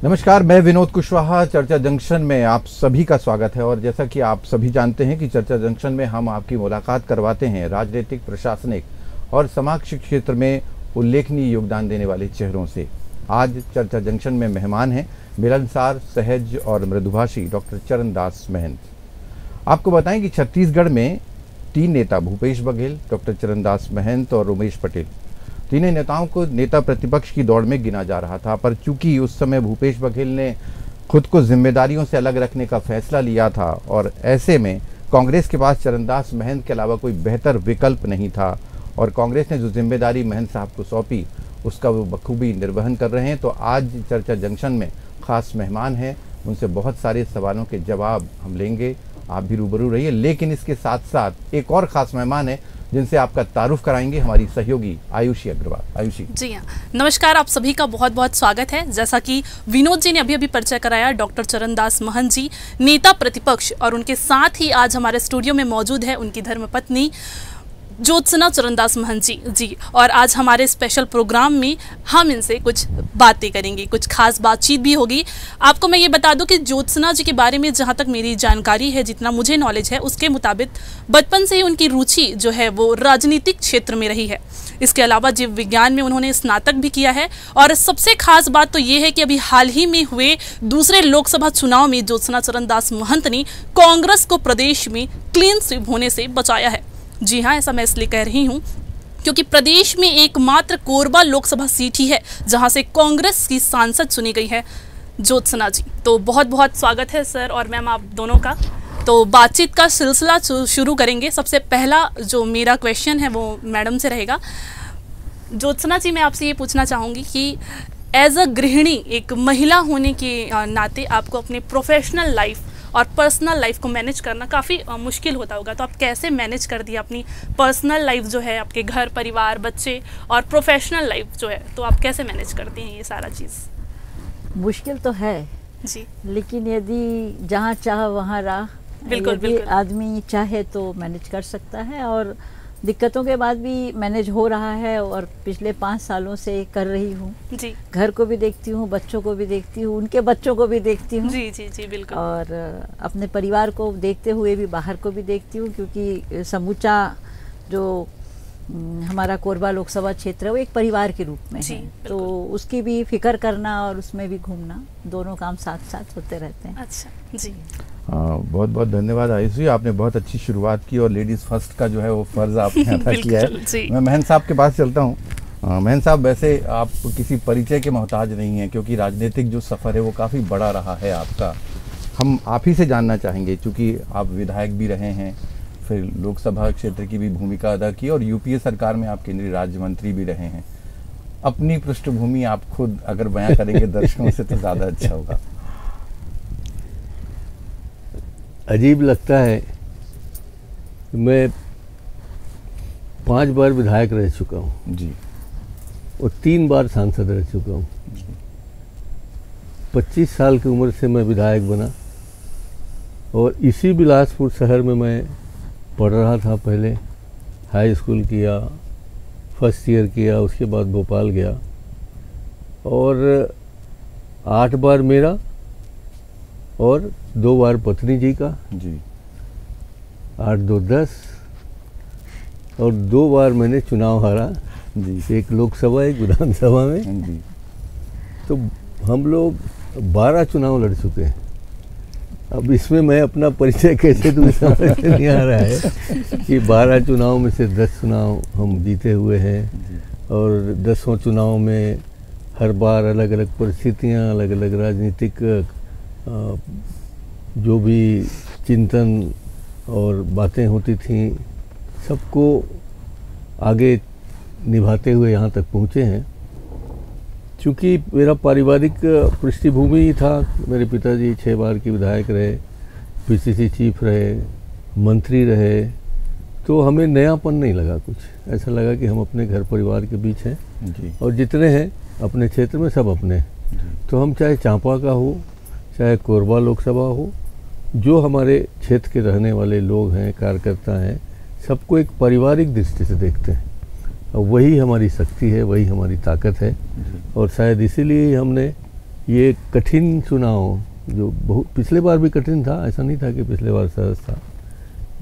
नमस्कार, मैं विनोद कुशवाहा। चर्चा जंक्शन में आप सभी का स्वागत है। और जैसा कि आप सभी जानते हैं कि चर्चा जंक्शन में हम आपकी मुलाकात करवाते हैं राजनीतिक, प्रशासनिक और समाज क्षेत्र में उल्लेखनीय योगदान देने वाले चेहरों से। आज चर्चा जंक्शन में मेहमान हैं मिलनसार, सहज और मृदुभाषी डॉक्टर चरणदास महंत। आपको बताएं कि छत्तीसगढ़ में 3 नेता, भूपेश बघेल, डॉक्टर चरणदास महंत और उमेश पटेल, तीनों नेताओं को नेता प्रतिपक्ष की दौड़ में गिना जा रहा था। पर चूंकि उस समय भूपेश बघेल ने खुद को जिम्मेदारियों से अलग रखने का फैसला लिया था और ऐसे में कांग्रेस के पास चरणदास महंत के अलावा कोई बेहतर विकल्प नहीं था और कांग्रेस ने जो जिम्मेदारी महंत साहब को सौंपी उसका वो बखूबी निर्वहन कर रहे हैं। तो आज चर्चा जंक्शन में खास मेहमान हैं, उनसे बहुत सारे सवालों के जवाब हम लेंगे। आप भी रूबरू रहिए। लेकिन इसके साथ साथ एक और ख़ास मेहमान है जिनसे आपका तारुफ कराएंगे, हमारी सहयोगी आयुषी अग्रवाल। आयुषी जी हाँ, नमस्कार। आप सभी का बहुत बहुत स्वागत है। जैसा कि विनोद जी ने अभी परिचय कराया, डॉक्टर चरणदास महंत जी नेता प्रतिपक्ष, और उनके साथ ही आज हमारे स्टूडियो में मौजूद है उनकी धर्मपत्नी ज्योत्सना चरणदास महंत जी। और आज हमारे स्पेशल प्रोग्राम में हम इनसे कुछ बातें करेंगे, कुछ खास बातचीत भी होगी। आपको मैं ये बता दूं कि ज्योत्सना जी के बारे में जहाँ तक मेरी जानकारी है, जितना मुझे नॉलेज है, उसके मुताबिक बचपन से ही उनकी रुचि जो है वो राजनीतिक क्षेत्र में रही है। इसके अलावा जीव विज्ञान में उन्होंने स्नातक भी किया है। और सबसे खास बात तो ये है कि अभी हाल ही में हुए दूसरे लोकसभा चुनाव में ज्योत्सना चरणदास महंत ने कांग्रेस को प्रदेश में क्लीन स्वीप होने से बचाया है। जी हाँ, ऐसा मैं इसलिए कह रही हूँ क्योंकि प्रदेश में एकमात्र कोरबा लोकसभा सीट ही है जहां से कांग्रेस की सांसद चुनी गई है ज्योत्सना जी। तो बहुत बहुत स्वागत है सर और मैम आप दोनों का। तो बातचीत का सिलसिला शुरू करेंगे। सबसे पहला जो मेरा क्वेश्चन है वो मैडम से रहेगा। ज्योत्सना जी, मैं आपसे ये पूछना चाहूँगी कि एज अ गृहिणी, एक महिला होने के नाते आपको अपने प्रोफेशनल लाइफ और पर्सनल लाइफ को मैनेज करना काफ़ी मुश्किल होता होगा। तो आप कैसे मैनेज कर दिया अपनी पर्सनल लाइफ जो है, आपके घर परिवार, बच्चे, और प्रोफेशनल लाइफ जो है, तो आप कैसे मैनेज करती हैं ये सारा चीज़? मुश्किल तो है जी, लेकिन यदि जहाँ चाह वहाँ राह। बिल्कुल यदि बिल्कुल। आदमी चाहे तो मैनेज कर सकता है और दिक्कतों के बाद भी मैनेज हो रहा है। और पिछले 5 सालों से कर रही हूँ। जी घर को भी देखती हूँ, बच्चों को भी देखती हूँ, उनके बच्चों को भी देखती हूँ। जी जी जी बिल्कुल। और अपने परिवार को देखते हुए भी बाहर को भी देखती हूँ, क्योंकि समूचा जो हमारा कोरबा लोकसभा क्षेत्र है वो एक परिवार के रूप में है। तो उसकी भी फिक्र करना और उसमें भी घूमना, दोनों काम साथ साथ होते रहते हैं। अच्छा जी, बहुत बहुत धन्यवाद आयुषी, आपने बहुत अच्छी शुरुआत की और लेडीज़ फर्स्ट का जो है वो फ़र्ज़ आपने अदा किया है। मैं महंत साहब के पास चलता हूँ। महंत साहब, वैसे आप किसी परिचय के मोहताज नहीं हैं क्योंकि राजनीतिक जो सफ़र है वो काफ़ी बड़ा रहा है आपका। हम आप ही से जानना चाहेंगे, चूँकि आप विधायक भी रहे हैं, फिर लोकसभा क्षेत्र की भी भूमिका अदा की और यूपीए सरकार में आप केंद्रीय राज्य मंत्री भी रहे हैं। अपनी पृष्ठभूमि आप खुद अगर बयां करेंगे दर्शकों से तो ज़्यादा अच्छा होगा। अजीब लगता है कि मैं 5 बार विधायक रह चुका हूँ जी, और 3 बार सांसद रह चुका हूँ। 25 साल की उम्र से मैं विधायक बना और इसी बिलासपुर शहर में मैं पढ़ रहा था। पहले हाई स्कूल किया, फर्स्ट ईयर किया, उसके बाद भोपाल गया और 8 बार मेरा और 2 बार पत्नी जी का जी, 8 2 10 और 2 बार मैंने चुनाव हारा जी, एक लोकसभा एक विधानसभा में। जी। तो हम लोग 12 चुनाव लड़ चुके हैं। अब इसमें मैं अपना परिचय कैसे दूँ समझ में नहीं आ रहा है कि 12 चुनाव में से 10 चुनाव हम जीते हुए हैं और 10 चुनाव में हर बार अलग अलग परिस्थितियाँ, अलग अलग राजनीतिक जो भी चिंतन और बातें होती थीं, सबको आगे निभाते हुए यहाँ तक पहुँचे हैं। चूँकि मेरा पारिवारिक पृष्ठभूमि था, मेरे पिताजी 6 बार के विधायक रहे, पीसीसी चीफ रहे, मंत्री रहे, तो हमें नयापन नहीं लगा कुछ। ऐसा लगा कि हम अपने घर परिवार के बीच हैं जी, और जितने हैं अपने क्षेत्र में सब अपने। तो हम चाहे चांपा का हो, चाहे कोरबा लोकसभा हो, जो हमारे क्षेत्र के रहने वाले लोग हैं, कार्यकर्ता हैं, सबको एक पारिवारिक दृष्टि से देखते हैं और वही हमारी शक्ति है, वही हमारी ताकत है। और शायद इसीलिए हमने ये कठिन चुनाव जो बहुत पिछले बार भी कठिन था, ऐसा नहीं था कि पिछले बार सहज था,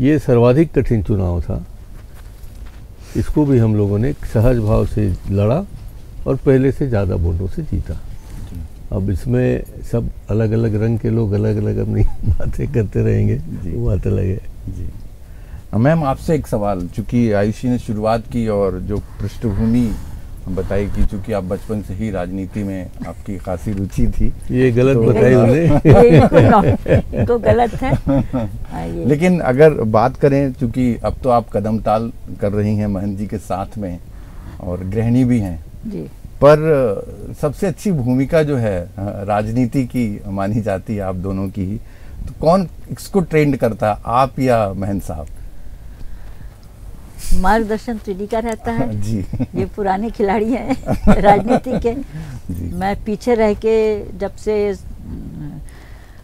ये सर्वाधिक कठिन चुनाव था। इसको भी हम लोगों ने सहज भाव से लड़ा और पहले से ज़्यादा वोटों से जीता। अब इसमें सब अलग अलग रंग के लोग अलग अलग अपनी बातें करते रहेंगे, वो बात अलग है जी। मैम आपसे एक सवाल, चूँकि आयुषी ने शुरुआत की और जो पृष्ठभूमि बताई कि चूँकि आप बचपन से ही राजनीति में आपकी खासी रुचि थी, ये गलत तो बताई उन्हें। तो गलत है। लेकिन अगर बात करें, चूँकि अब तो आप कदम ताल कर रही हैं महंत जी के साथ में और गृहिणी भी हैं जी, पर सबसे अच्छी भूमिका जो है राजनीति की मानी जाती है आप दोनों की ही, तो कौन इसको ट्रेंड करता है, आप या महंत साहब? मार्गदर्शन तो इन्हीं का रहता है जी। ये पुराने खिलाड़ी हैं राजनीति के। मैं पीछे रह के, जब से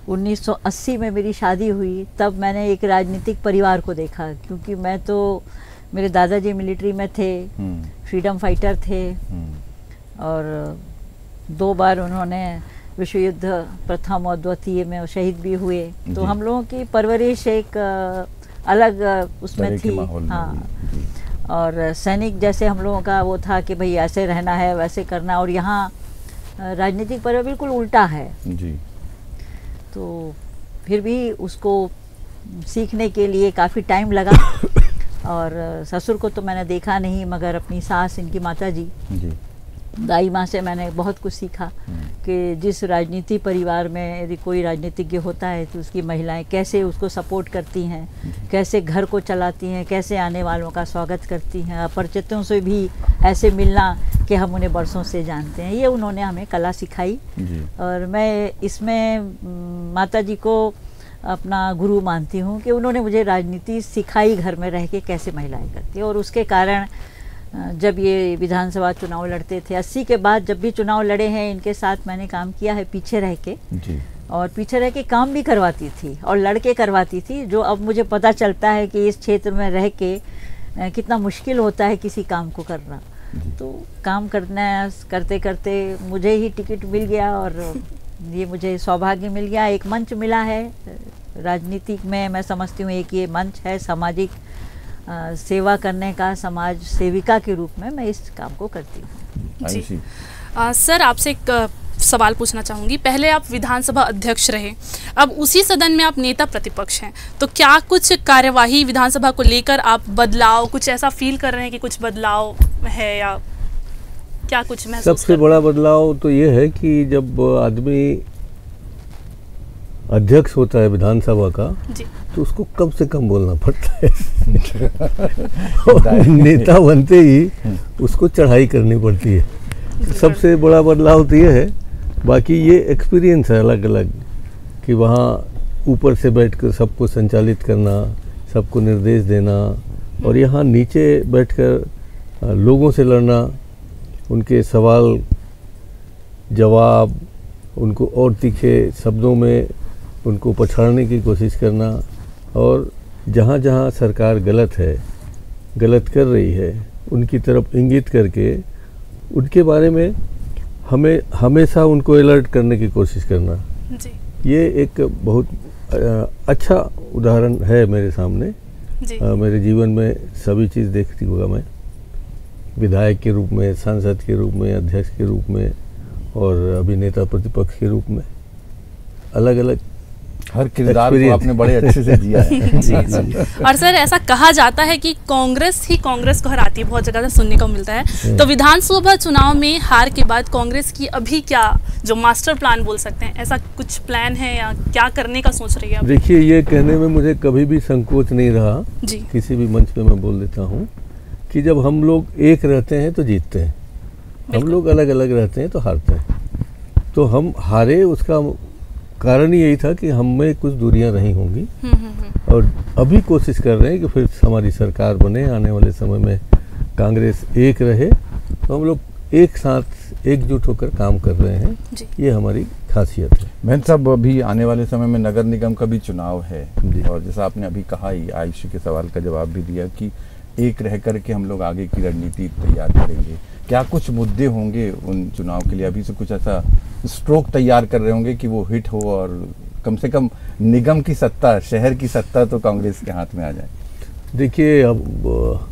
1980 में मेरी शादी हुई तब मैंने एक राजनीतिक परिवार को देखा, क्योंकि मैं तो, मेरे दादाजी मिलिट्री में थे, फ्रीडम फाइटर थे और 2 बार उन्होंने विश्व युद्ध प्रथम और द्वितीय में शहीद भी हुए। तो हम लोगों की परवरिश एक अलग उसमें थी। हाँ, और सैनिक जैसे हम लोगों का वो था कि भाई ऐसे रहना है, वैसे करना, और यहाँ राजनीतिक परिवार बिल्कुल उल्टा है जी। तो फिर भी उसको सीखने के लिए काफ़ी टाइम लगा। और ससुर को तो मैंने देखा नहीं, मगर अपनी सास, इनकी माता जी, दाई माँ से मैंने बहुत कुछ सीखा कि जिस राजनीति परिवार में यदि कोई राजनीतिज्ञ होता है तो उसकी महिलाएं कैसे उसको सपोर्ट करती हैं, कैसे घर को चलाती हैं, कैसे आने वालों का स्वागत करती हैं, अपरिचितों से भी ऐसे मिलना कि हम उन्हें बरसों से जानते हैं। ये उन्होंने हमें कला सिखाई और मैं इसमें माता जी को अपना गुरु मानती हूँ कि उन्होंने मुझे राजनीति सिखाई, घर में रह के कैसे महिलाएं करती हैं। और उसके कारण जब ये विधानसभा चुनाव लड़ते थे, 80 के बाद जब भी चुनाव लड़े हैं इनके साथ मैंने काम किया है पीछे रह के जी। और पीछे रह के काम भी करवाती थी और लड़के करवाती थी, जो अब मुझे पता चलता है कि इस क्षेत्र में रह के कितना मुश्किल होता है किसी काम को करना। तो काम करना करते करते मुझे ही टिकट मिल गया और ये मुझे सौभाग्य मिल गया, एक मंच मिला है राजनीति में। मैं समझती हूँ एक ये मंच है सामाजिक सेवा करने का, समाज सेविका के रूप में मैं इस काम को करती हूँ जी। सर आपसे एक सवाल पूछना चाहूँगी। पहले आप विधानसभा अध्यक्ष रहे, अब उसी सदन में आप नेता प्रतिपक्ष हैं, तो क्या कुछ कार्यवाही विधानसभा को लेकर आप बदलाव, कुछ ऐसा फील कर रहे हैं कि कुछ बदलाव है या क्या कुछ महसूस? सबसे बड़ा बदलाव तो ये है कि जब आदमी अध्यक्ष होता है विधानसभा का जी, तो उसको कम से कम बोलना पड़ता है और नेता बनते ही उसको चढ़ाई करनी पड़ती है। तो सबसे बड़ा बदलाव तो ये है। बाकी ये एक्सपीरियंस है अलग अलग कि वहाँ ऊपर से बैठकर सबको संचालित करना, सबको निर्देश देना, और यहाँ नीचे बैठकर लोगों से लड़ना, उनके सवाल जवाब, उनको और तीखे शब्दों में उनको पछाड़ने की कोशिश करना, और जहाँ जहाँ सरकार गलत है, गलत कर रही है, उनकी तरफ इंगित करके उनके बारे में हमें हमेशा उनको अलर्ट करने की कोशिश करना जी। ये एक बहुत अच्छा उदाहरण है मेरे सामने जी। मेरे जीवन में सभी चीज़ देखती हुआ मैं विधायक के रूप में, सांसद के रूप में, अध्यक्ष के रूप में और अभिनेता प्रतिपक्ष के रूप में अलग अलग हर किरदार को आपने बड़े अच्छे से जिया है जी, जी। और सर ऐसा कहा जाता है कि कांग्रेस ही कांग्रेस को हराती है, बहुत जगह से सुनने को मिलता है। तो विधानसभा चुनाव में हार के बाद कांग्रेस की अभी क्या जो मास्टर प्लान बोल सकते हैं, ऐसा कुछ प्लान है या क्या करने का सोच रही है? देखिए, ये कहने में मुझे कभी भी संकोच नहीं रहा जी। किसी भी मंच पे मैं बोल देता हूँ कि जब हम लोग एक रहते हैं तो जीतते हैं, हम लोग अलग अलग रहते हैं तो हारते हैं। तो हम हारे उसका कारण यही था कि हम में कुछ दूरियां रही होंगी और अभी कोशिश कर रहे हैं कि फिर हमारी सरकार बने, आने वाले समय में कांग्रेस एक रहे, तो हम लोग एक साथ एकजुट होकर काम कर रहे हैं, ये हमारी खासियत है। महंत साहब, अभी आने वाले समय में नगर निगम का भी चुनाव है और जैसा आपने अभी कहा ही, आयुषी के सवाल का जवाब भी दिया कि एक रह कर के हम लोग आगे की रणनीति तैयार करेंगे? क्या कुछ मुद्दे होंगे उन चुनाव के लिए? अभी से कुछ ऐसा स्ट्रोक तैयार कर रहे होंगे कि वो हिट हो और कम से कम निगम की सत्ता, शहर की सत्ता तो कांग्रेस के हाथ में आ जाए? देखिए, अब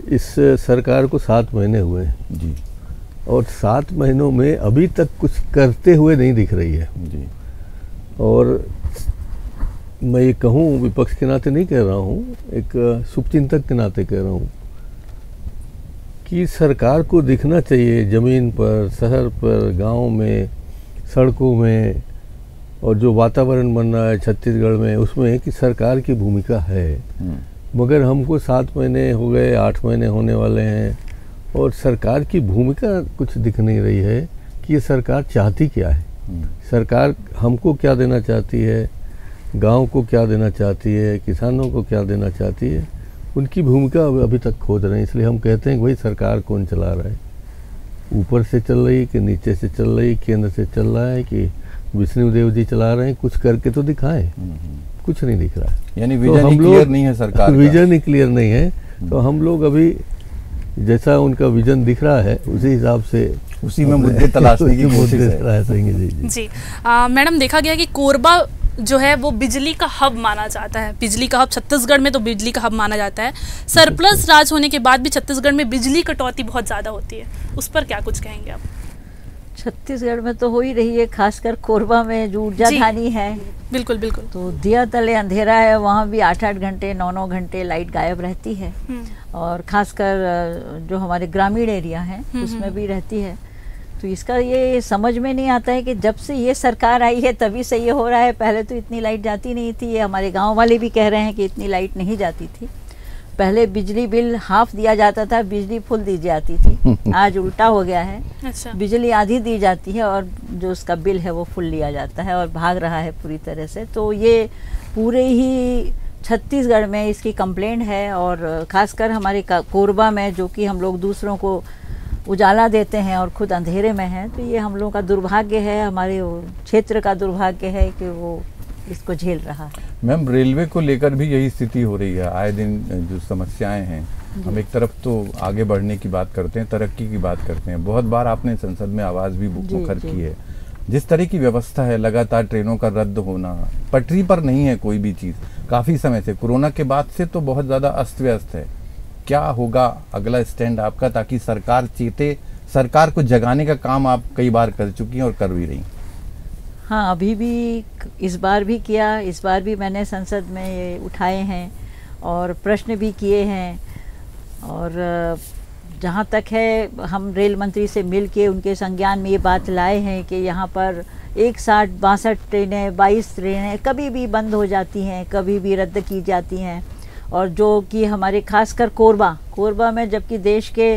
इस सरकार को 7 महीने हुए हैं जी, और 7 महीनों में अभी तक कुछ करते हुए नहीं दिख रही है। जी। और मैं ये कहूँ, विपक्ष के नाते नहीं कह रहा हूँ, एक शुभचिंतक के नाते कह रहा हूँ कि सरकार को दिखना चाहिए ज़मीन पर, शहर पर, गांव में, सड़कों में, और जो वातावरण बन रहा है छत्तीसगढ़ में, उसमें कि सरकार की भूमिका है। मगर हमको 7 महीने हो गए, 8 महीने होने वाले हैं, और सरकार की भूमिका कुछ दिख नहीं रही है कि ये सरकार चाहती क्या है। सरकार हमको क्या देना चाहती है, गांव को क्या देना चाहती है, किसानों को क्या देना चाहती है, उनकी भूमिका अभी तक खोज रहे हैं। इसलिए हम कहते हैं कि भाई सरकार कौन चला रहा है, ऊपर से चल रही है कि नीचे से चल रही है, केंद्र से चल रहा है कि विष्णुदेव जी चला रहे हैं, कुछ करके तो दिखाएं। कुछ नहीं दिख रहा है, यानी विजन ही क्लियर नहीं है सरकार का। विजन ही क्लियर नहीं है, तो हम लोग अभी जैसा उनका विजन दिख रहा है उसी हिसाब से उसी में मुद्दे तलाशने की कोशिश है। जी मैडम, देखा गया कि कोरबा जो है वो बिजली का हब माना जाता है। बिजली का हब छत्तीसगढ़ में तो बिजली का हब माना जाता है। सरप्लस राज होने के बाद भी छत्तीसगढ़ में बिजली कटौती बहुत ज़्यादा होती है, उस पर क्या कुछ कहेंगे आप? छत्तीसगढ़ में तो हो ही रही है, खासकर कोरबा में जो ऊर्जा धानी है। बिल्कुल बिल्कुल। तो दिया तले अंधेरा है, वहाँ भी 8-8 घंटे 9-9 घंटे लाइट गायब रहती है। और खासकर जो हमारे ग्रामीण एरिया है उसमें भी रहती है। तो इसका ये समझ में नहीं आता है कि जब से ये सरकार आई है तभी से ये हो रहा है। पहले तो इतनी लाइट जाती नहीं थी, ये हमारे गांव वाले भी कह रहे हैं कि इतनी लाइट नहीं जाती थी। पहले बिजली बिल हाफ दिया जाता था, बिजली फुल दी जाती थी। आज उल्टा हो गया है। अच्छा। बिजली आधी दी जाती है और जो उसका बिल है वो फुल लिया जाता है और भाग रहा है पूरी तरह से। तो ये पूरे ही छत्तीसगढ़ में इसकी कंप्लेंट है। और खासकर हमारे कोरबा में, जो कि हम लोग दूसरों को उजाला देते हैं और खुद अंधेरे में हैं, तो ये हम लोगों का दुर्भाग्य है, हमारे क्षेत्र का दुर्भाग्य है कि वो इसको झेल रहा है। मैम, रेलवे को लेकर भी यही स्थिति हो रही है। आए दिन जो समस्याएं हैं, हम एक तरफ तो आगे बढ़ने की बात करते हैं, तरक्की की बात करते हैं, बहुत बार आपने संसद में आवाज़ भी मुखर की है। जिस तरह की व्यवस्था है, लगातार ट्रेनों का रद्द होना, पटरी पर नहीं है कोई भी चीज़ काफ़ी समय से, कोरोना के बाद से तो बहुत ज़्यादा अस्त व्यस्त है। क्या होगा अगला स्टैंड आपका, ताकि सरकार चेते? सरकार को जगाने का काम आप कई बार कर चुकी हैं और कर भी रही। हाँ, अभी भी इस बार भी किया, इस बार भी मैंने संसद में ये उठाए हैं और प्रश्न भी किए हैं। और जहाँ तक है, हम रेल मंत्री से मिल के उनके संज्ञान में ये बात लाए हैं कि यहाँ पर 61-62 ट्रेनें, 22 ट्रेनें कभी भी बंद हो जाती हैं, कभी भी रद्द की जाती हैं। और जो कि हमारे खासकर कोरबा में, जबकि देश के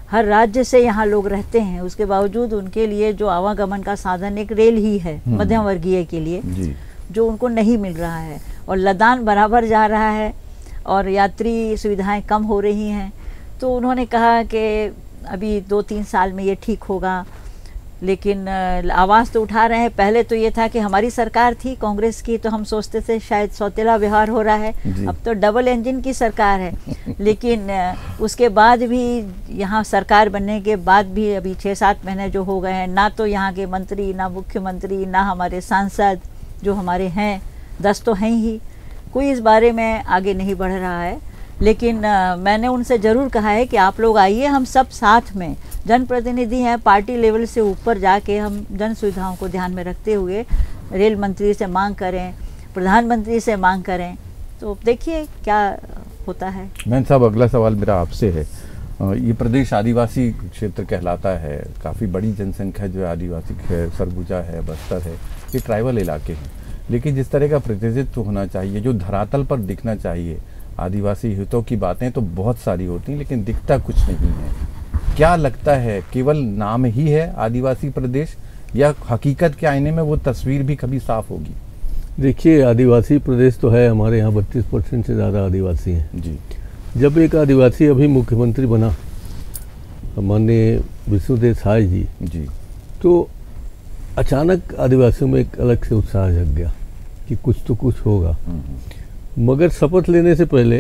हर राज्य से यहाँ लोग रहते हैं, उसके बावजूद उनके लिए जो आवागमन का साधन एक रेल ही है मध्यम वर्गीय के लिए, जो उनको नहीं मिल रहा है। और लदान बराबर जा रहा है और यात्री सुविधाएं कम हो रही हैं। तो उन्होंने कहा कि अभी 2-3 साल में ये ठीक होगा, लेकिन आवाज़ तो उठा रहे हैं। पहले तो ये था कि हमारी सरकार थी कांग्रेस की, तो हम सोचते थे शायद सौतेला व्यवहार हो रहा है। अब तो डबल इंजन की सरकार है। लेकिन उसके बाद भी, यहाँ सरकार बनने के बाद भी अभी 6-7 महीने जो हो गए हैं, ना तो यहाँ के मंत्री, ना मुख्यमंत्री, ना हमारे सांसद जो हमारे हैं 10 तो हैं ही, कोई इस बारे में आगे नहीं बढ़ रहा है। लेकिन मैंने उनसे ज़रूर कहा है कि आप लोग आइए, हम सब साथ में, जनप्रतिनिधि हैं, पार्टी लेवल से ऊपर जाके हम जन सुविधाओं को ध्यान में रखते हुए रेल मंत्री से मांग करें, प्रधानमंत्री से मांग करें। तो देखिए क्या होता है। मैन साहब, अगला सवाल मेरा आपसे है। ये प्रदेश आदिवासी क्षेत्र कहलाता है, काफ़ी बड़ी जनसंख्या जो है आदिवासी है, सरगुजा है, बस्तर है, ये ट्राइबल इलाके हैं। लेकिन जिस तरह का प्रतिनिधित्व होना चाहिए, जो धरातल पर दिखना चाहिए, आदिवासी हितों की बातें तो बहुत सारी होती हैं, लेकिन दिखता कुछ नहीं है। क्या लगता है, केवल नाम ही है आदिवासी प्रदेश, या हकीकत के आईने में वो तस्वीर भी कभी साफ होगी? देखिए, आदिवासी प्रदेश तो है, हमारे यहाँ 32% से ज़्यादा आदिवासी हैं जी। जब एक आदिवासी अभी मुख्यमंत्री बना, माननीय विष्णुदेव साय जी, तो अचानक आदिवासियों में एक अलग से उत्साह जग गया कि कुछ तो कुछ होगा। मगर शपथ लेने से पहले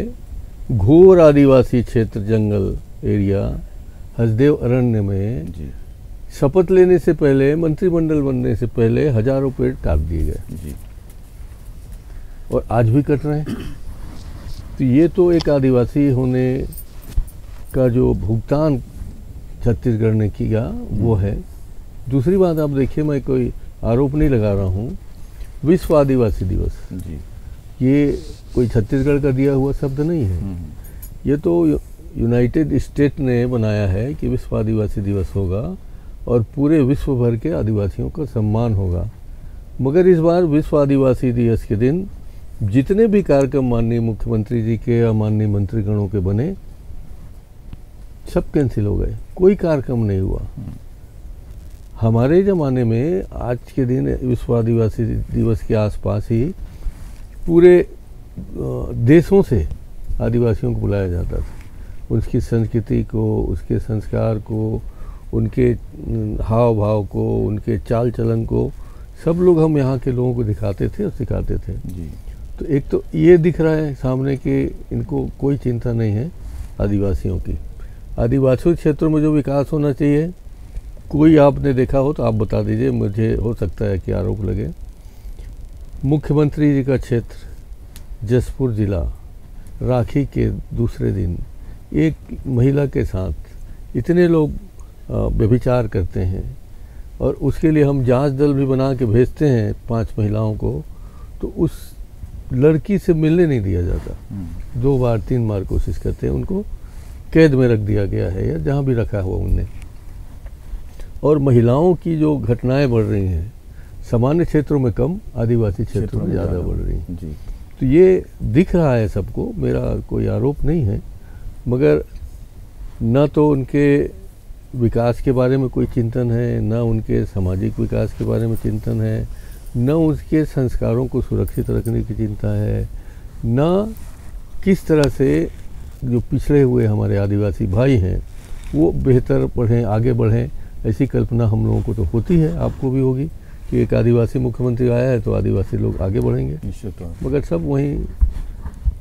घोर आदिवासी क्षेत्र जंगल एरिया हसदेव अरण्य में जी शपथ लेने से पहले, मंत्रिमंडल बनने से पहले हजारों पेड़ काट दिए गए जी। और आज भी कट रहे हैं। तो ये तो एक आदिवासी होने का जो भुगतान छत्तीसगढ़ ने किया वो है। दूसरी बात आप देखिए, मैं कोई आरोप नहीं लगा रहा हूँ, विश्व आदिवासी दिवस जी ये कोई छत्तीसगढ़ का दिया हुआ शब्द नहीं है। ये तो यूनाइटेड स्टेट ने बनाया है कि विश्व आदिवासी दिवस होगा और पूरे विश्व भर के आदिवासियों का सम्मान होगा। मगर इस बार विश्व आदिवासी दिवस के दिन जितने भी कार्यक्रम माननीय मुख्यमंत्री जी के या माननीय मंत्रीगणों के बने, सब कैंसिल हो गए, कोई कार्यक्रम नहीं हुआ। हमारे ज़माने में आज के दिन विश्व आदिवासी दिवस के आसपास ही पूरे देशों से आदिवासियों को बुलाया जाता था, उसकी संस्कृति को, उसके संस्कार को, उनके हाव भाव को, उनके चाल चलन को, सब लोग हम यहाँ के लोगों को दिखाते थे और सिखाते थे जी। तो एक तो ये दिख रहा है सामने कि इनको कोई चिंता नहीं है आदिवासियों की। आदिवासी क्षेत्रों में जो विकास होना चाहिए, कोई आपने देखा हो तो आप बता दीजिए, मुझे हो सकता है कि आरोप लगे। मुख्यमंत्री जी का क्षेत्र जसपुर जिला, राखी के दूसरे दिन एक महिला के साथ इतने लोग व्यभिचार करते हैं और उसके लिए हम जांच दल भी बना के भेजते हैं 5 महिलाओं को, तो उस लड़की से मिलने नहीं दिया जाता। 2 बार 3 बार कोशिश करते हैं, उनको कैद में रख दिया गया है या जहाँ भी रखा हुआ उनने। और महिलाओं की जो घटनाएं बढ़ रही हैं सामान्य क्षेत्रों में कम, आदिवासी क्षेत्रों में ज़्यादा बढ़ रही हैं जी। तो ये दिख रहा है सबको, मेरा कोई आरोप नहीं है। मगर न तो उनके विकास के बारे में कोई चिंतन है, न उनके सामाजिक विकास के बारे में चिंतन है, न उसके संस्कारों को सुरक्षित रखने की चिंता है, न किस तरह से जो पिछड़े हुए हमारे आदिवासी भाई हैं वो बेहतर पढ़ें, आगे बढ़ें। ऐसी कल्पना हम लोगों को तो होती है, आपको भी होगी, कि एक आदिवासी मुख्यमंत्री आया है तो आदिवासी लोग आगे बढ़ेंगे, निश्चित तौर मगर सब वहीं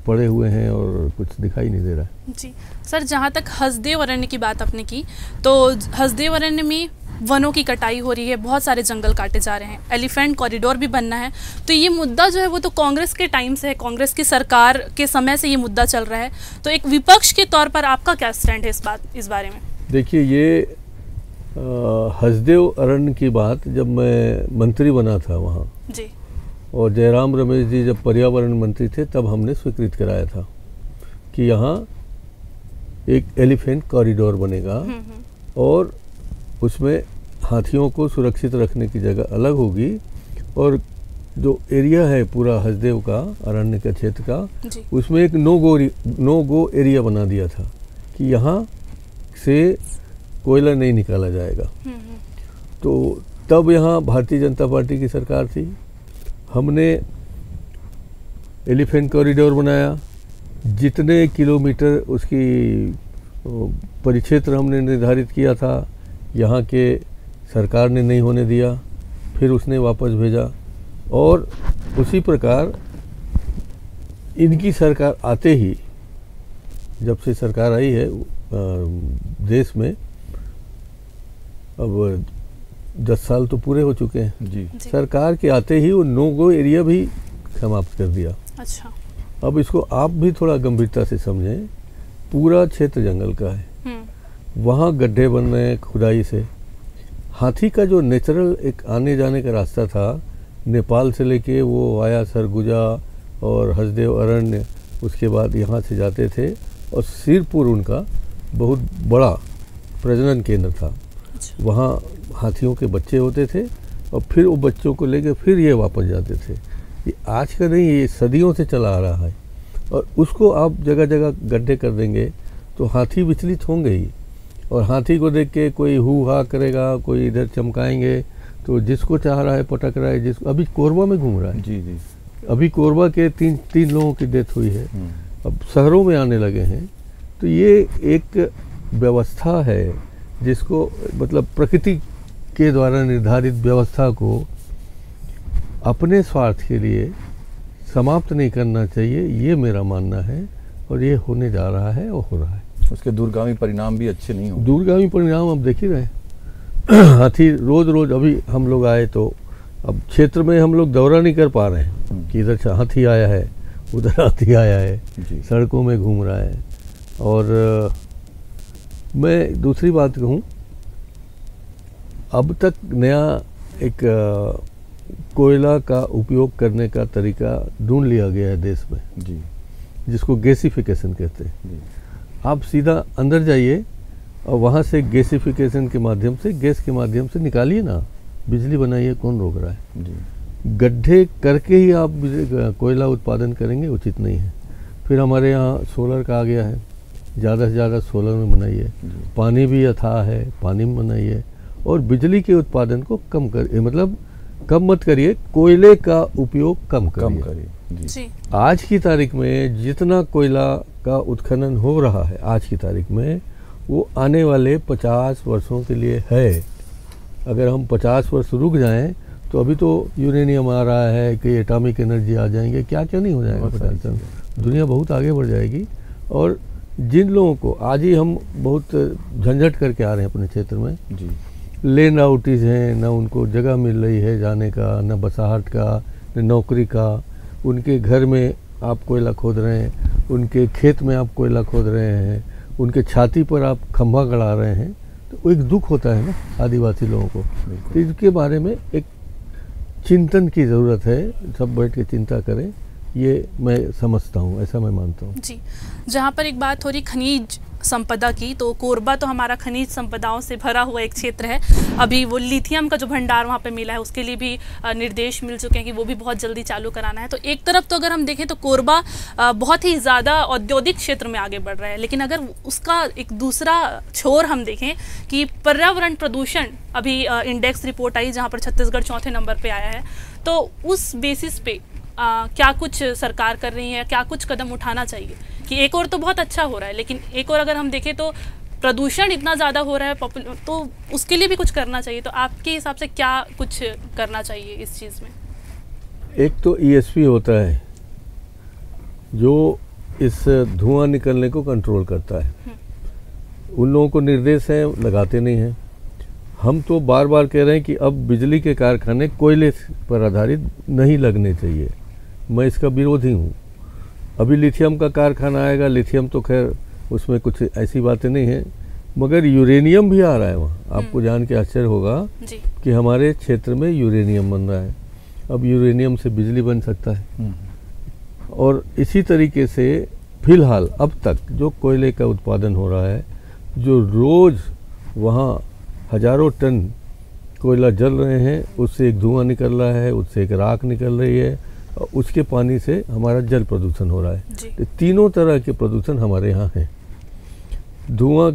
पड़े हुए हैं और कुछ दिखाई नहीं दे रहा है। जी सर, जहाँ तक हसदेव अरण्य की बात आपने की, तो हसदेव अरण्य में वनों की कटाई हो रही है, बहुत सारे जंगल काटे जा रहे हैं, एलिफेंट कॉरिडोर भी बनना है। तो ये मुद्दा जो है वो तो कांग्रेस के टाइम से है, कांग्रेस की सरकार के समय से ये मुद्दा चल रहा है। तो एक विपक्ष के तौर पर आपका क्या स्टैंड है इस बारे में? देखिए, ये हसदेव अरण्य की बात जब मैं मंत्री बना था वहाँ जी, और जयराम रमेश जी जब पर्यावरण मंत्री थे, तब हमने स्वीकृत कराया था कि यहाँ एक एलिफेंट कॉरिडोर बनेगा और उसमें हाथियों को सुरक्षित रखने की जगह अलग होगी और जो एरिया है पूरा हसदेव का, अरण्य का क्षेत्र का, उसमें एक नो गो एरिया बना दिया था कि यहाँ से कोयला नहीं निकाला जाएगा। तो तब यहाँ भारतीय जनता पार्टी की सरकार थी, हमने एलिफेंट कॉरिडोर बनाया, जितने किलोमीटर उसकी परिक्षेत्र हमने निर्धारित किया था, यहाँ के सरकार ने नहीं होने दिया, फिर उसने वापस भेजा। और उसी प्रकार इनकी सरकार आते ही, जब से सरकार आई है देश में, अब 10 साल तो पूरे हो चुके हैं जी। सरकार के आते ही वो नो गो एरिया भी समाप्त कर दिया। अच्छा, अब इसको आप भी थोड़ा गंभीरता से समझें, पूरा क्षेत्र जंगल का है, वहाँ गड्ढे बन रहे हैं खुदाई से। हाथी का जो नेचुरल एक आने जाने का रास्ता था, नेपाल से लेके वो आया सरगुजा और हसदेव अरण्य, उसके बाद यहाँ से जाते थे और सिरपुर उनका बहुत बड़ा प्रजनन केंद्र था। वहाँ हाथियों के बच्चे होते थे और फिर वो बच्चों को लेके फिर ये वापस जाते थे। ये आज का नहीं, ये सदियों से चला आ रहा है और उसको आप जगह जगह गड्ढे कर देंगे तो हाथी विचलित होंगे ही। और हाथी को देख के कोई हु हा करेगा, कोई इधर चमकाएंगे, तो जिसको चाह रहा है पटक रहा है। जिसको अभी कोरबा में घूम रहा है जी जी, अभी कोरबा के तीन लोगों की डेथ हुई है, अब शहरों में आने लगे हैं। तो ये एक व्यवस्था है जिसको, मतलब प्रकृति के द्वारा निर्धारित व्यवस्था को अपने स्वार्थ के लिए समाप्त नहीं करना चाहिए, ये मेरा मानना है। और ये होने जा रहा है और हो रहा है। उसके दूरगामी परिणाम भी अच्छे नहीं होंगे। दूरगामी परिणाम अब देख ही रहे हैं। हाथी रोज रोज, अभी हम लोग आए तो अब क्षेत्र में हम लोग दौरा नहीं कर पा रहे हैं कि इधर हाथी आया है, उधर हाथी आया है, सड़कों में घूम रहा है। और मैं दूसरी बात कहूँ, अब तक नया एक कोयला का उपयोग करने का तरीका ढूंढ लिया गया है देश में जी, जिसको गैसिफिकेशन कहते हैं जी। आप सीधा अंदर जाइए और वहाँ से गैसिफिकेशन के माध्यम से, गैस के माध्यम से निकालिए ना, बिजली बनाइए, कौन रोक रहा है जी। गड्ढे करके ही आप कोयला उत्पादन करेंगे, उचित नहीं है। फिर हमारे यहाँ सोलर का आ गया है, ज़्यादा से ज़्यादा सोलर में बनाइए, पानी भी अथाह है, पानी में बनाइए, और बिजली के उत्पादन को कम कर, मतलब कम मत करिए, कोयले का उपयोग कम करिए जी। आज की तारीख में जितना कोयला का उत्खनन हो रहा है आज की तारीख में, वो आने वाले 50 वर्षों के लिए है। अगर हम 50 वर्ष रुक जाएं तो अभी तो यूरेनियम आ रहा है कि एटॉमिक एनर्जी आ जाएंगे, क्या क्या नहीं हो जाएगा 50 साल, दुनिया बहुत आगे बढ़ जाएगी। और जिन लोगों को आज ही हम बहुत झंझट करके आ रहे हैं अपने क्षेत्र में जी, लेन आउटेज हैं, ना उनको जगह मिल रही है जाने का, ना बसाहट का, न नौकरी का, उनके घर में आप कोयला खोद रहे हैं, उनके खेत में आप कोयला खोद रहे हैं, उनके छाती पर आप खंभा गड़ा रहे हैं, तो एक दुख होता है ना आदिवासी लोगों को। तो इसके बारे में एक चिंतन की ज़रूरत है, सब बैठ के चिंता करें, ये मैं समझता हूँ, ऐसा मैं मानता हूँ जी। जहाँ पर एक बात हो रही खनिज संपदा की, तो कोरबा तो हमारा खनिज संपदाओं से भरा हुआ एक क्षेत्र है। अभी वो लिथियम का जो भंडार वहाँ पे मिला है, उसके लिए भी निर्देश मिल चुके हैं कि वो भी बहुत जल्दी चालू कराना है। तो एक तरफ तो अगर हम देखें तो कोरबा बहुत ही ज़्यादा औद्योगिक क्षेत्र में आगे बढ़ रहा है, लेकिन अगर उसका एक दूसरा छोर हम देखें कि पर्यावरण प्रदूषण, अभी इंडेक्स रिपोर्ट आई जहाँ पर छत्तीसगढ़ 4थे नंबर पर आया है, तो उस बेसिस पे क्या कुछ सरकार कर रही है, क्या कुछ कदम उठाना चाहिए कि एक और तो बहुत अच्छा हो रहा है, लेकिन एक और अगर हम देखें तो प्रदूषण इतना ज़्यादा हो रहा है, तो उसके लिए भी कुछ करना चाहिए। तो आपके हिसाब से क्या कुछ करना चाहिए इस चीज़ में? एक तो ESP होता है जो इस धुआं निकलने को कंट्रोल करता है, उन लोगों को निर्देश है, लगाते नहीं हैं। हम तो बार बार कह रहे हैं कि अब बिजली के कारखाने कोयले पर आधारित नहीं लगने चाहिए, मैं इसका विरोधी हूँ। अभी लिथियम का कारखाना आएगा, लिथियम तो खैर उसमें कुछ ऐसी बातें नहीं है, मगर यूरेनियम भी आ रहा है वहाँ। आपको जान के आश्चर्य होगा कि हमारे क्षेत्र में यूरेनियम बन रहा है। अब यूरेनियम से बिजली बन सकता है। और इसी तरीके से फिलहाल अब तक जो कोयले का उत्पादन हो रहा है, जो रोज़ वहाँ हज़ारों टन कोयला जल रहे हैं, उससे एक धुआं निकल रहा है, उससे एक राख निकल रही है, और उसके पानी से हमारा जल प्रदूषण हो रहा है। तो तीनों तरह के प्रदूषण हमारे यहाँ हैं। धुआं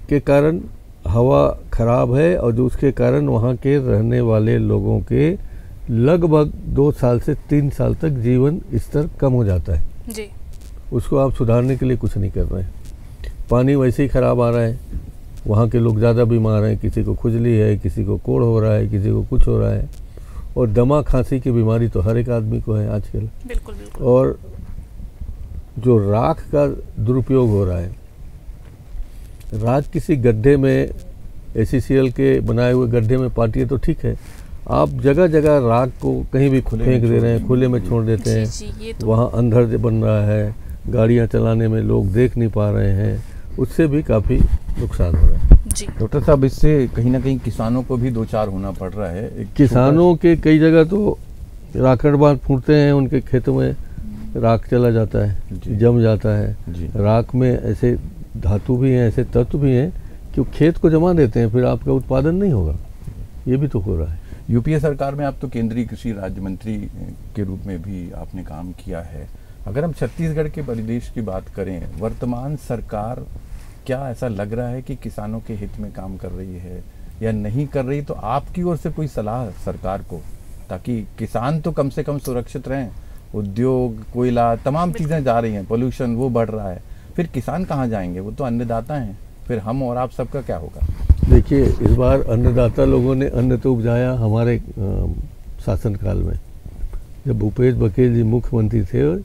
के कारण हवा खराब है, और जो उसके कारण वहाँ के रहने वाले लोगों के लगभग 2 साल से 3 साल तक जीवन स्तर कम हो जाता है जी। उसको आप सुधारने के लिए कुछ नहीं कर रहे हैं। पानी वैसे ही खराब आ रहा है, वहाँ के लोग ज़्यादा बीमार हैं, किसी को खुजली है, किसी को कोढ़ हो रहा है, किसी को कुछ हो रहा है, और दमा खांसी की बीमारी तो हर एक आदमी को है आजकल। बिल्कुल बिल्कुल। और जो राख का दुरुपयोग हो रहा है, राख किसी गड्ढे में ACCL के बनाए हुए गड्ढे में पाटिए तो ठीक है, आप जगह जगह राख को कहीं भी फेंक दे रहे हैं, खुले में छोड़ देते हैं, तो वहाँ अंधड़ बन रहा है, गाड़ियाँ चलाने में लोग देख नहीं पा रहे हैं, उससे भी काफ़ी नुकसान हो रहा है जी। डॉक्टर साहब, इससे कहीं ना कहीं किसानों को भी 2-4 होना पड़ रहा है। किसानों के कई जगह तो राखड़ बांध फूटते हैं, उनके खेतों में राख चला जाता है, जम जाता है। राख में ऐसे धातु भी हैं, ऐसे तत्व भी हैं कि खेत को जमा देते हैं, फिर आपका उत्पादन नहीं होगा। ये भी तो हो रहा है। यूपीए सरकार में आप तो केंद्रीय कृषि राज्य मंत्री के रूप में भी आपने काम किया है। अगर हम छत्तीसगढ़ के परिदृश्य की बात करें, वर्तमान सरकार क्या ऐसा लग रहा है कि किसानों के हित में काम कर रही है या नहीं कर रही? तो आपकी ओर से कोई सलाह सरकार को, ताकि किसान तो कम से कम सुरक्षित रहें। उद्योग, कोयला, तमाम चीज़ें जा रही हैं, पोल्यूशन वो बढ़ रहा है, फिर किसान कहाँ जाएंगे? वो तो अन्नदाता हैं, फिर हम और आप सबका क्या होगा? देखिए, इस बार अन्नदाता लोगों ने अन्न तो उपजाया हमारे शासनकाल में। जब भूपेश बघेल जी मुख्यमंत्री थे,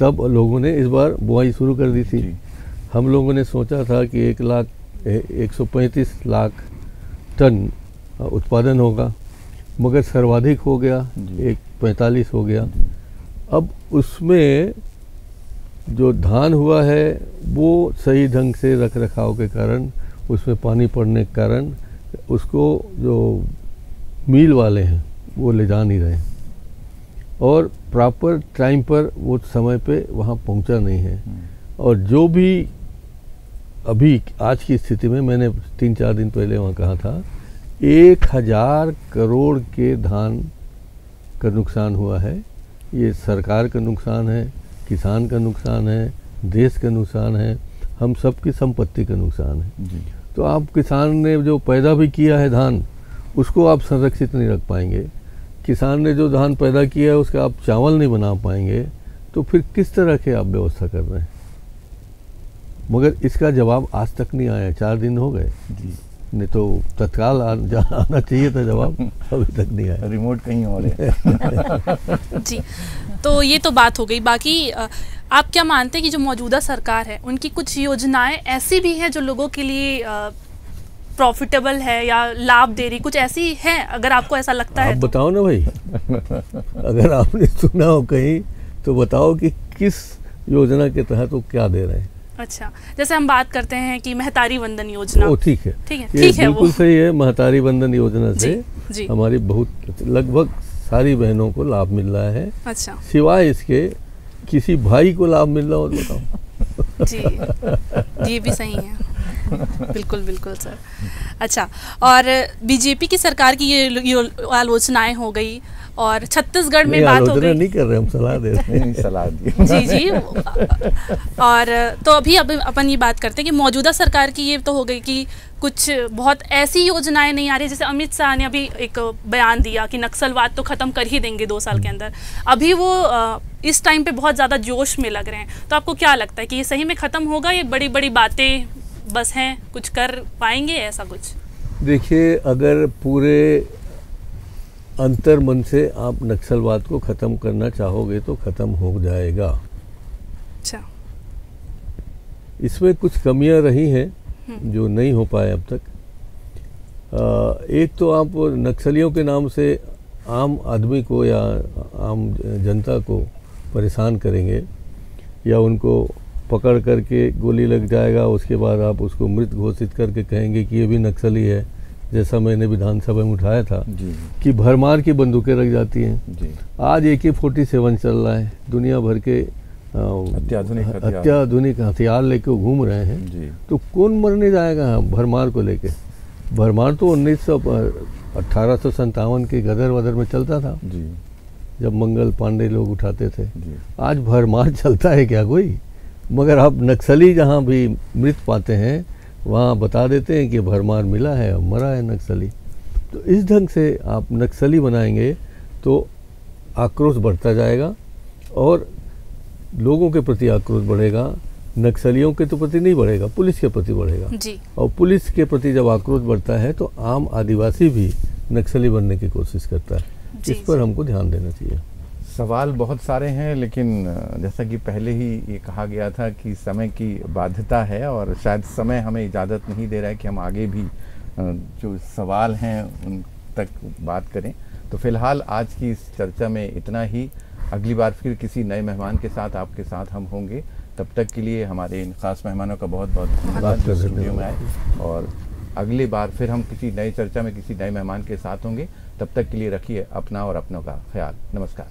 तब लोगों ने इस बार बुआई शुरू कर दी थी। जी। हम लोगों ने सोचा था कि 135 लाख टन उत्पादन होगा, मगर सर्वाधिक हो गया, जी। 45 हो गया। अब उसमें जो धान हुआ है वो सही ढंग से रख रखाव के कारण, उसमें पानी पड़ने के कारण उसको जो मिल वाले हैं वो ले जा नहीं रहे, और प्रॉपर टाइम पर वो समय पे वहाँ पहुँचा नहीं है। और जो भी अभी आज की स्थिति में, मैंने 3-4 दिन पहले वहाँ कहा था, 1000 करोड़ के धान का नुकसान हुआ है। ये सरकार का नुकसान है, किसान का नुकसान है, देश का नुकसान है, हम सबकी संपत्ति का नुकसान है। जी। तो आप किसान ने जो पैदा भी किया है धान, उसको आप संरक्षित नहीं रख पाएंगे। किसान ने जो धान पैदा किया है उसका आप चावल नहीं बना पाएंगे, तो फिर किस तरह के आप व्यवस्था कर रहे हैं? मगर इसका जवाब आज तक नहीं आया, 4 दिन हो गए। जी। नहीं तो तत्काल आना चाहिए था जवाब, अभी तक नहीं आया। रिमोट कहीं और है। जी, तो ये तो बात हो गई। बाकी आप क्या मानते हैं कि जो मौजूदा सरकार है उनकी कुछ योजनाएं ऐसी भी हैं जो लोगों के लिए प्रॉफिटेबल है या लाभ दे रही, कुछ ऐसी है? अगर आपको ऐसा लगता है आप तो बताओ ना भाई। अगर आपने सुना हो कहीं तो बताओ कि किस योजना के तहत वो क्या दे रहे हैं। अच्छा, जैसे हम बात करते हैं कि महतारी वंदन योजना। ओ ठीक है, ठीक है, ये ठीक है, बिल्कुल वो सही है। महतारी बंधन योजना से जी। हमारी बहुत लगभग सारी बहनों को लाभ मिल रहा है। अच्छा सिवाय इसके किसी भाई को लाभ मिल रहा हो तो बताओ। जी, ये भी सही है। बिल्कुल बिल्कुल सर। अच्छा, और बीजेपी की सरकार की ये आलोचनाएं हो गई, और छत्तीसगढ़ में बात हो गई। नहीं कर रहे, हम सलाह दे रहे हैं। सलाह दी। जी जी। और तो अभी अब अपन ये बात करते हैं कि मौजूदा सरकार की ये तो हो गई कि कुछ बहुत ऐसी योजनाएं नहीं आ रही। जैसे अमित शाह ने अभी एक बयान दिया कि नक्सलवाद तो ख़त्म कर ही देंगे 2 साल के अंदर। अभी वो इस टाइम पे बहुत ज़्यादा जोश में लग रहे हैं। तो आपको क्या लगता है कि ये सही में ख़त्म होगा, ये बड़ी बड़ी बातें बस हैं, कुछ कर पाएंगे ऐसा कुछ? देखिए, अगर पूरे अंतर मन से आप नक्सलवाद को ख़त्म करना चाहोगे तो ख़त्म हो जाएगा। अच्छा, इसमें कुछ कमियां रही हैं जो नहीं हो पाए अब तक। एक तो आप नक्सलियों के नाम से आम आदमी को या आम जनता को परेशान करेंगे, या उनको पकड़ करके गोली लग जाएगा, उसके बाद आप उसको मृत घोषित करके कहेंगे कि ये भी नक्सली है, जैसा मैंने विधानसभा में उठाया था जी। कि भरमार की बंदूकें रख जाती हैं। जी। आज AK-47 चल रहा है, दुनिया भर के अत्याधुनिक हथियार लेके घूम रहे हैं। जी। तो कौन मरने जाएगा भरमार को लेके? भरमार तो 1857 के गदर वदर में चलता था जी। जब मंगल पांडे लोग उठाते थे। जी। आज भरमार चलता है क्या कोई? मगर आप नक्सली जहाँ भी मृत पाते हैं वहाँ बता देते हैं कि भरमार मिला है और मरा है नक्सली। तो इस ढंग से आप नक्सली बनाएंगे तो आक्रोश बढ़ता जाएगा, और लोगों के प्रति आक्रोश बढ़ेगा। नक्सलियों के तो प्रति नहीं बढ़ेगा, पुलिस के प्रति बढ़ेगा जी। और पुलिस के प्रति जब आक्रोश बढ़ता है तो आम आदिवासी भी नक्सली बनने की कोशिश करता है। जी, इस पर हमको ध्यान देना चाहिए। सवाल बहुत सारे हैं, लेकिन जैसा कि पहले ही ये कहा गया था कि समय की बाध्यता है और शायद समय हमें इजाज़त नहीं दे रहा है कि हम आगे भी जो सवाल हैं उन तक बात करें। तो फिलहाल आज की इस चर्चा में इतना ही। अगली बार फिर किसी नए मेहमान के साथ आपके साथ हम होंगे। तब तक के लिए हमारे इन खास मेहमानों का बहुत बहुत धन्यवाद जो स्टूडियो में आए, और अगली बार फिर हम किसी नई चर्चा में किसी नए मेहमान के साथ होंगे। तब तक के लिए रखिए अपना और अपनों का ख्याल। नमस्कार।